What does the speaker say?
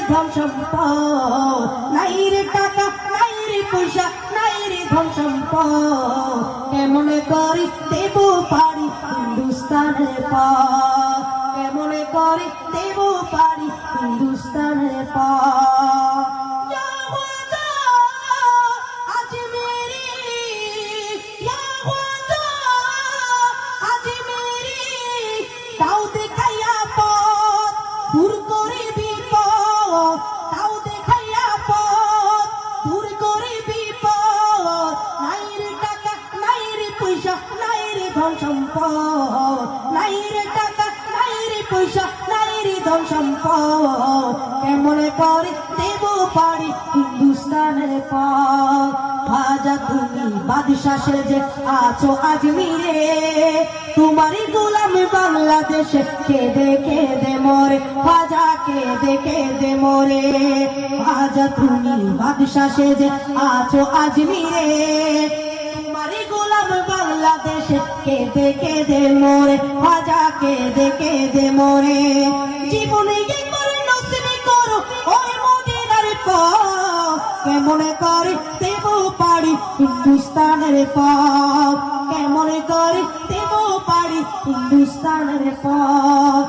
ধন সম্পদ, নাই রে টাকা, নাই রে পয়সা, নাই রে ধন সম্পদ, কেমনে করে দেব পারি হিন্দুস্তানের পথ, কেমনে করে দেব পারি হিন্দুস্তানের পথ। তাও দেখাইয়া পথ দূর করে বিপদ, তাও দেখাইয়া পথ দূর করে বিপদ, নাই রে টাকা, নাই রে পয়সা, নাই রে ধন সম্পদ, নাই রে টাকা, নাই রে পয়সা, নাই রে ধন সম্পদ, কেমনে করে দেব পারি হিন্দুস্তানের পথ। খাজা তুমি বাদশা সেজে আছো আজমিরে, তোমারই গোলাম বাংলাদেশে কেঁদে কেঁদে মরে, খাজা কেঁদে কেঁদে মরে। খাজা তুমি বাদশা সেজে আছো আজমিরে, তোমারই গোলাম বাংলাদেশে কেঁদে কেঁদে মরে, খাজা কেঁদে কেঁদে মরে। জীবনে কি করে নসিব করো ওই মদিনার পথ, কেমনে করে দেব পারি হিন্দুস্তানের পথ, কেমনে করে দেব পারি হিন্দুস্তানের পথ।